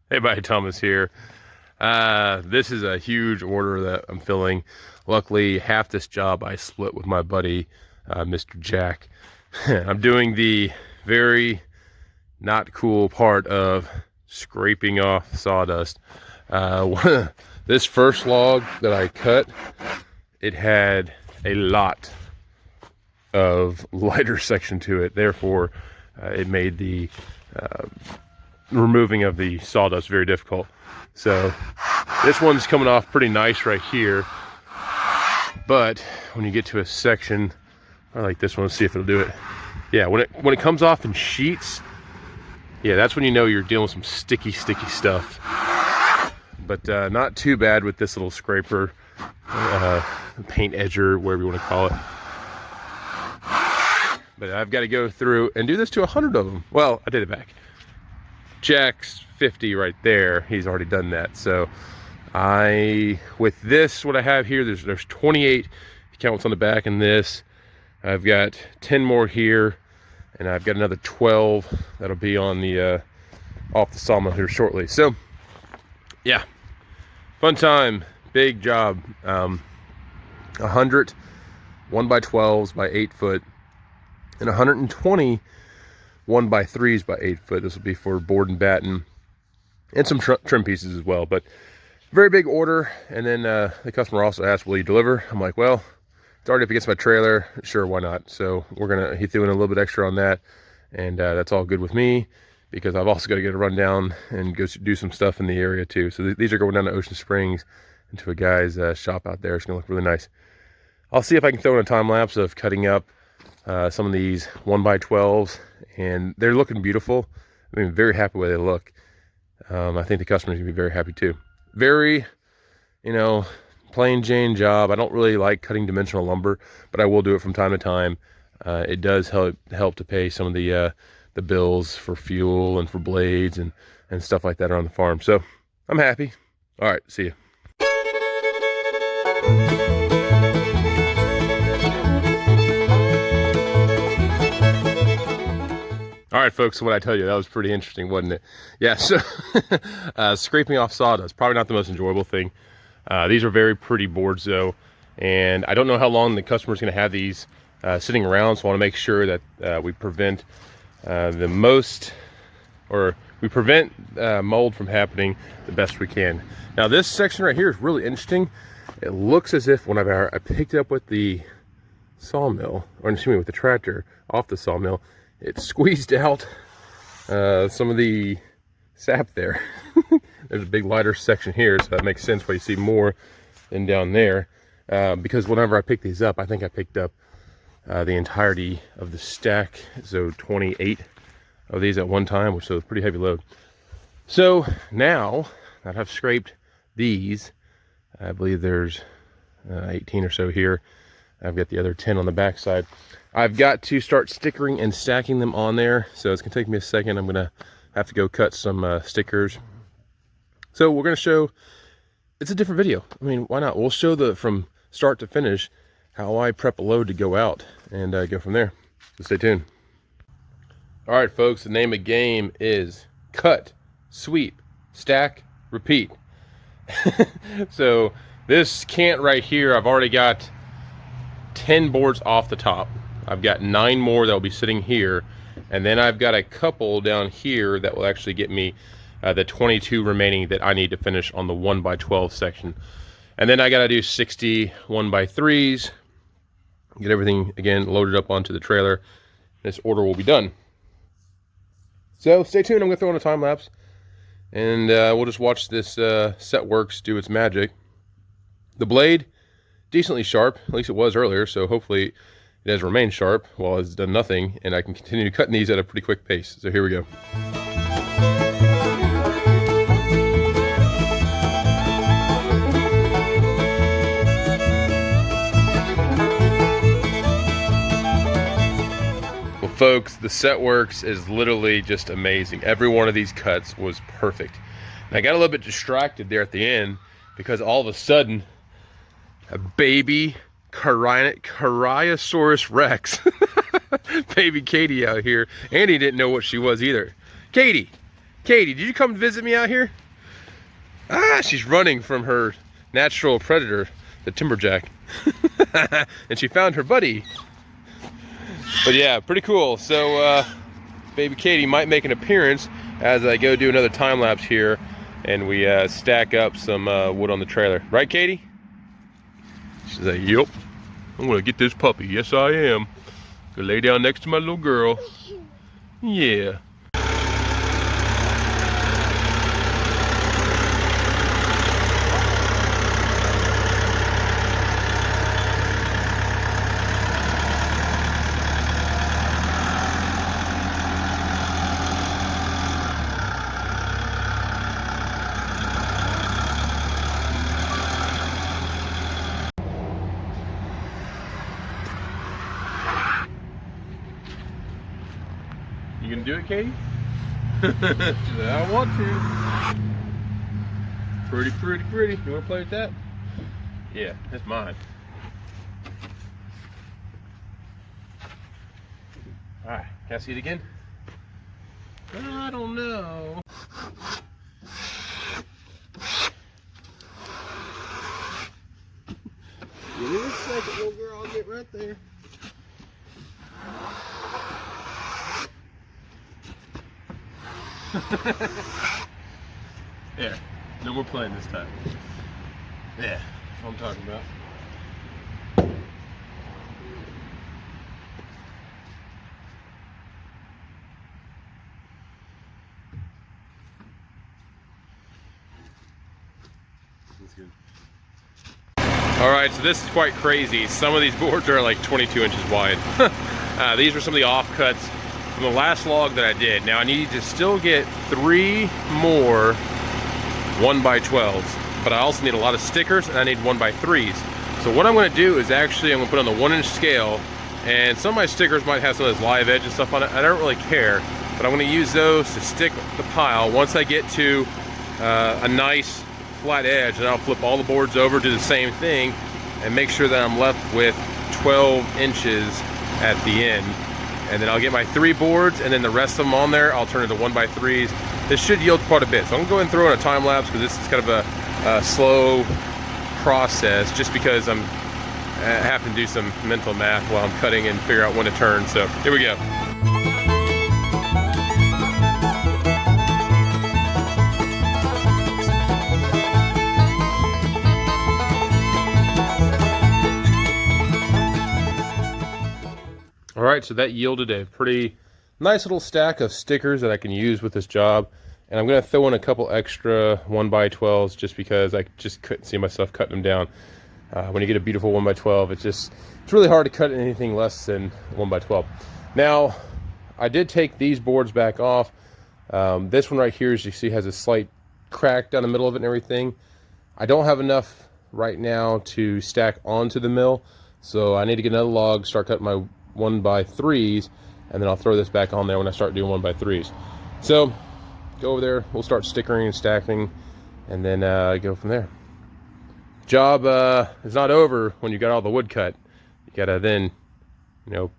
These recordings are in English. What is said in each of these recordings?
Hey, buddy, Thomas here. This is a huge order that I'm filling. Luckily, half this job I split with my buddy, Mr. Jack. I'm doing the very not cool part of scraping off sawdust. This first log that I cut, it had a lot of lighter section to it. Therefore, it made the removing of the sawdust very difficult. So this one's coming off pretty nice right here, but when you get to a section like this one, let's see if it'll do it. Yeah, when it comes off in sheets, yeah, that's when you know you're dealing with some sticky stuff. But not too bad with this little scraper, paint edger, whatever you want to call it. But I've got to go through and do this to 100 of them. Well, I did it back. Jack's 50 right there. He's already done that. So with this, what I have here, there's 28. If you count what's on the back in this, I've got 10 more here, and I've got another 12 that'll be on the off the sawmill here shortly. So yeah, fun time, big job. 100 1x12s by 8 foot, and 120 1x3s by 8 foot. This will be for board and batten, and some trim pieces as well. But very big order. And then the customer also asked, will you deliver? I'm like, well, it's already up against my trailer, sure, why not? So he threw in a little bit extra on that, and that's all good with me, because I've also got to get a rundown and go do some stuff in the area too. So these are going down to Ocean Springs into a guy's shop out there. It's gonna look really nice. I'll see if I can throw in a time lapse of cutting up some of these 1x12s, and they're looking beautiful. I mean, very happy with the way they look. I think the customer's gonna be very happy too. Very, plain Jane job. I don't really like cutting dimensional lumber, but I will do it from time to time. It does help to pay some of the bills for fuel and for blades and stuff like that around the farm. So I'm happy. All right, see you. All right, folks, so what I tell you, that was pretty interesting, wasn't it? Yeah, so scraping off sawdust, probably not the most enjoyable thing. These are very pretty boards, though, and I don't know how long the customer's going to have these sitting around, so I want to make sure that we prevent mold from happening the best we can. Now, this section right here is really interesting. It looks as if whenever I picked it up with the sawmill, or excuse me, with the tractor off the sawmill, it squeezed out some of the sap there. There's a big lighter section here, so that makes sense why you see more than down there. Because whenever I picked these up, I think I picked up the entirety of the stack, so 28 of these at one time, which was a pretty heavy load. So now that I've scraped these, I believe there's 18 or so here. I've got the other 10 on the back side. I've got to start stickering and stacking them on there, so it's gonna take me a second. I'm gonna have to go cut some stickers. So we're gonna show, it's a different video. I mean, why not? We'll show from start to finish how I prep a load to go out and go from there. So stay tuned. All right, folks, the name of the game is cut, sweep, stack, repeat. So this cant right here, I've already got 10 boards off the top. I've got 9 more that will be sitting here, and then I've got a couple down here that will actually get me the 22 remaining that I need to finish on the 1x12 section. And then I got to do 60 1x3s, get everything again loaded up onto the trailer. This order will be done. So stay tuned. I'm gonna throw in a time lapse, and we'll just watch this Setworks do its magic. The blade, decently sharp, at least it was earlier, so hopefully it has remained sharp while it's done nothing, and I can continue cutting these at a pretty quick pace. So here we go. Well, folks, the Setworks is literally just amazing. Every one of these cuts was perfect. And I got a little bit distracted there at the end because all of a sudden, a baby Cariasaurus Rex baby Katie out here. Andy didn't know what she was either. Katie, Katie, did you come visit me out here? Ah, she's running from her natural predator, the timberjack. And she found her buddy. But yeah, pretty cool. So baby Katie might make an appearance as I go do another time lapse here and we stack up some wood on the trailer. Right, Katie? She's like, yep, I'm gonna get this puppy. Yes, I am. Go lay down next to my little girl. Yeah. You gonna do it, Katie? She's like, I want to. Pretty, pretty, pretty. You wanna play with that? Yeah, that's mine. Alright, can I see it again? I don't know. Give me a second, little girl. I'll get right there. There, no more playing this time. Yeah, that's what I'm talking about. That's good. All right, so this is quite crazy. Some of these boards are like 22 inches wide. These are some of the offcuts from the last log that I did. Now I need to still get 3 more 1x12s, but I also need a lot of stickers and I need 1x3s. So what I'm gonna do is actually I'm gonna put on the 1-inch scale, and some of my stickers might have some of this live edge and stuff on it. I don't really care, but I'm gonna use those to stick the pile. Once I get to a nice flat edge, and I'll flip all the boards over, do the same thing, and make sure that I'm left with 12 inches at the end. And then I'll get my 3 boards, and then the rest of them on there, I'll turn into 1x3s. This should yield quite a bit. So I'm gonna go ahead and throw in a time lapse because this is kind of a slow process, just because I'm having to do some mental math while I'm cutting and figure out when to turn. So here we go. All right, so that yielded a pretty nice little stack of stickers that I can use with this job. And I'm gonna throw in a couple extra 1x12s just because I just couldn't see myself cutting them down. When you get a beautiful 1x12, it's really hard to cut anything less than 1x12. Now, I did take these boards back off. This one right here, as you see, has a slight crack down the middle of it and everything. I don't have enough right now to stack onto the mill, so I need to get another log, start cutting my 1x3s, and then I'll throw this back on there when I start doing 1x3s. So go over there, we'll start stickering and stacking, and then go from there. Job is not over when you got all the wood cut. You gotta then, you know,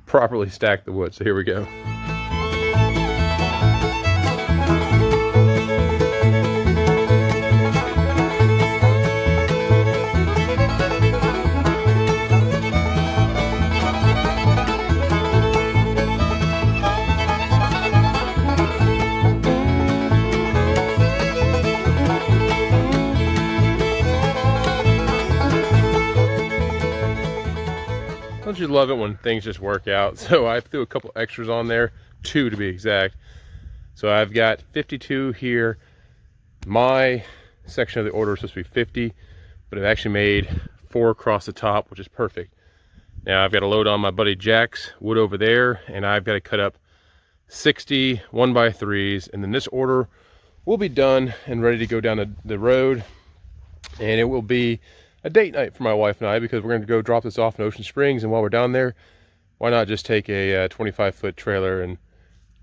properly stack the wood. So here we go. Don't you love it when things just work out? So I threw a couple extras on there, 2 to be exact. So I've got 52 here. My section of the order was supposed to be 50, but I've actually made 4 across the top, which is perfect. Now I've got to load on my buddy Jack's wood over there, and I've got to cut up 60 1x3s, and then this order will be done and ready to go down the road. And it will be a date night for my wife and I, because we're going to go drop this off in Ocean Springs, and while we're down there, why not just take a 25-foot trailer and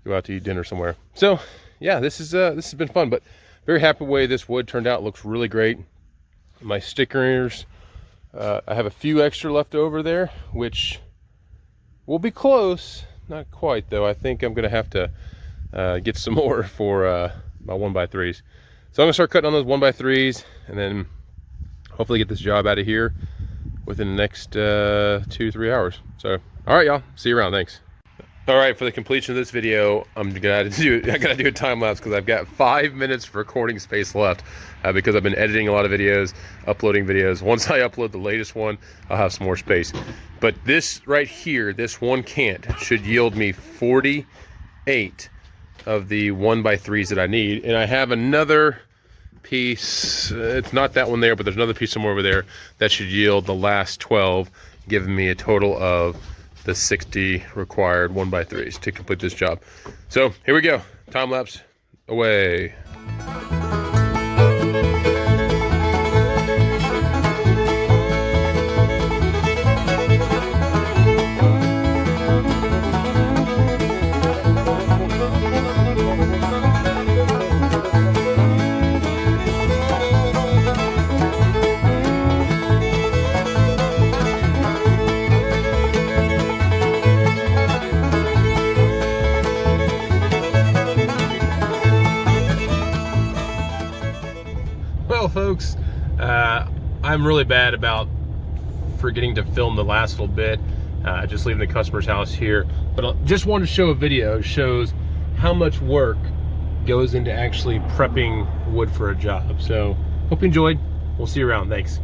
go out to eat dinner somewhere. So yeah, this has been fun, but very happy the way this wood turned out. It looks really great. My stickers, I have a few extra left over there, which will be close, not quite though. I think I'm going to have to get some more for my 1x3s. So I'm gonna start cutting on those 1x3s and then hopefully get this job out of here within the next 2-3 hours. So, all right, y'all, see you around. Thanks. All right, for the completion of this video, I gotta do a time lapse because I've got 5 minutes of recording space left because I've been editing a lot of videos, uploading videos. Once I upload the latest one, I'll have some more space. But this right here, this one cant should yield me 48 of the 1x3s that I need. And I have another piece, it's not that one there, but there's another piece somewhere over there that should yield the last 12, giving me a total of the 60 required 1x3s to complete this job. So here we go, time lapse away. Well, folks, I'm really bad about forgetting to film the last little bit, just leaving the customer's house here. But I just wanted to show a video, shows how much work goes into actually prepping wood for a job. So hope you enjoyed. We'll see you around. Thanks.